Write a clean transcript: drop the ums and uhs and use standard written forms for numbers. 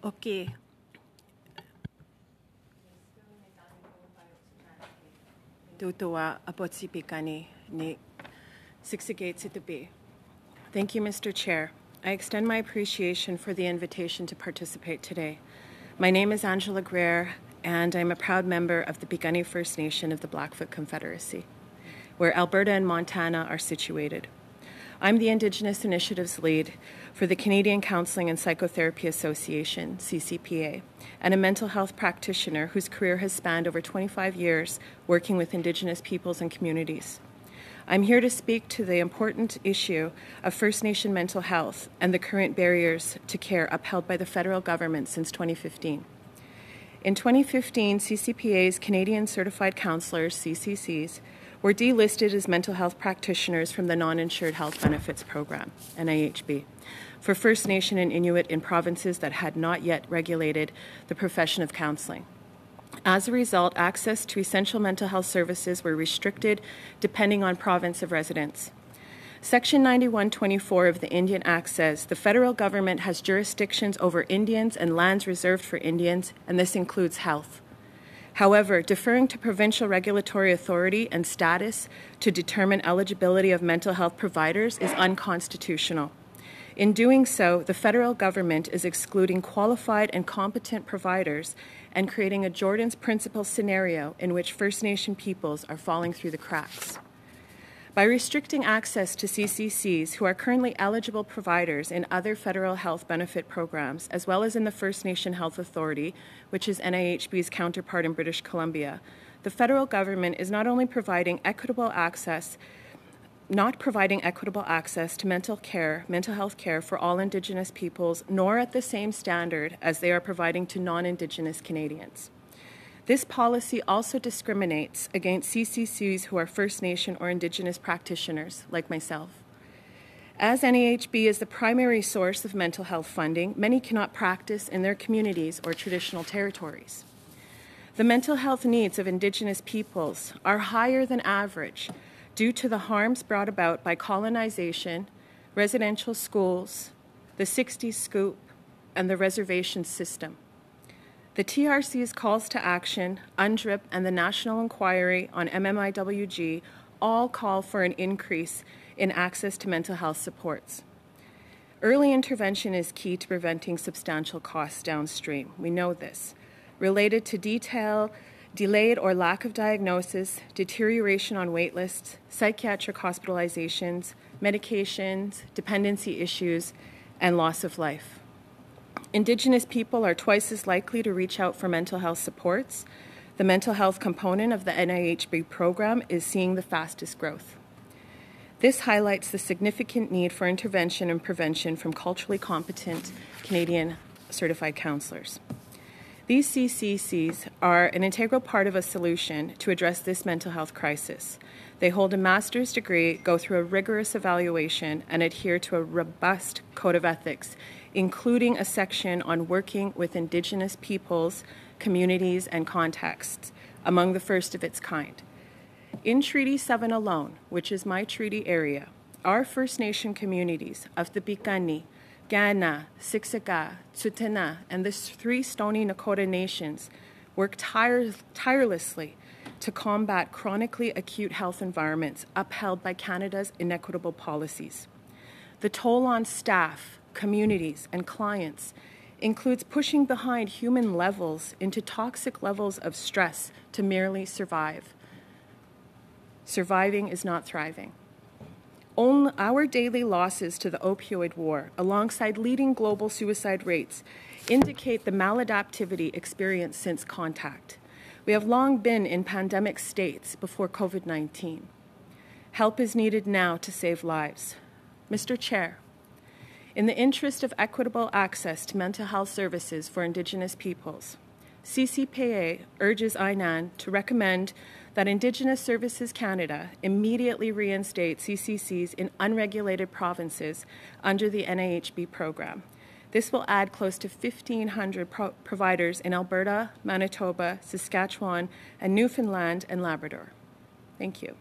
Okay. Tutua apotsi pikani ni siksigate sitabi. Thank you, Mr. Chair. I extend my appreciation for the invitation to participate today. My name is Angela Grier, and I'm a proud member of the Piikani First Nation of the Blackfoot Confederacy, where Alberta and Montana are situated. I'm the Indigenous Initiatives lead for the Canadian Counselling and Psychotherapy Association, CCPA, and a mental health practitioner whose career has spanned over 25 years working with Indigenous peoples and communities. I'm here to speak to the important issue of First Nation mental health and the current barriers to care upheld by the federal government since 2015. In 2015, CCPA's Canadian Certified Counsellors, CCCs, were delisted as mental health practitioners from the Non-Insured Health Benefits program, NIHB, for First Nation and Inuit in provinces that had not yet regulated the profession of counselling. As a result, access to essential mental health services were restricted depending on province of residence. Section 9124 of the Indian Act says the federal government has jurisdictions over Indians and lands reserved for Indians, and this includes health. However, deferring to provincial regulatory authority and status to determine eligibility of mental health providers is unconstitutional. In doing so, the federal government is excluding qualified and competent providers and creating a Jordan's principle scenario in which First Nation peoples are falling through the cracks. By restricting access to CCCs who are currently eligible providers in other federal health benefit programs, as well as in the First Nation Health Authority, which is NIHB's counterpart in British Columbia, the federal government is not only providing equitable access, not providing equitable access to mental health care for all Indigenous peoples, nor at the same standard as they are providing to non-Indigenous Canadians. This policy also discriminates against CCCs who are First Nation or Indigenous practitioners, like myself. As NIHB is the primary source of mental health funding, many cannot practice in their communities or traditional territories. The mental health needs of Indigenous peoples are higher than average due to the harms brought about by colonization, residential schools, the 60s scoop, and the reservation system. The TRC's calls to action, UNDRIP, and the National Inquiry on MMIWG all call for an increase in access to mental health supports. Early intervention is key to preventing substantial costs downstream. We know this. Related to delayed or lack of diagnosis, deterioration on wait lists, psychiatric hospitalizations, medications, dependency issues, and loss of life. Indigenous people are twice as likely to reach out for mental health supports. The mental health component of the NIHB program is seeing the fastest growth. This highlights the significant need for intervention and prevention from culturally competent Canadian certified counsellors. These CCCs are an integral part of a solution to address this mental health crisis. They hold a master's degree, go through a rigorous evaluation, and adhere to a robust code of ethics, including a section on working with Indigenous peoples, communities, and contexts, among the first of its kind. In Treaty 7 alone, which is my treaty area, our First Nation communities of the Piikani, Kainai, Siksika, Tsuut'ina, and the 3 Stoney Nakoda nations work tirelessly to combat chronically acute health environments upheld by Canada's inequitable policies. The toll on staff, communities, and clients includes pushing behind human levels into toxic levels of stress to merely survive. Surviving is not thriving. Our daily losses to the opioid war, alongside leading global suicide rates, indicate the maladaptivity experienced since contact. We have long been in pandemic states before COVID-19. Help is needed now to save lives. Mr. Chair, in the interest of equitable access to mental health services for Indigenous peoples, CCPA urges INAN to recommend that Indigenous Services Canada immediately reinstate CCCs in unregulated provinces under the NIHB program. This will add close to 1,500 providers in Alberta, Manitoba, Saskatchewan, and Newfoundland and Labrador. Thank you.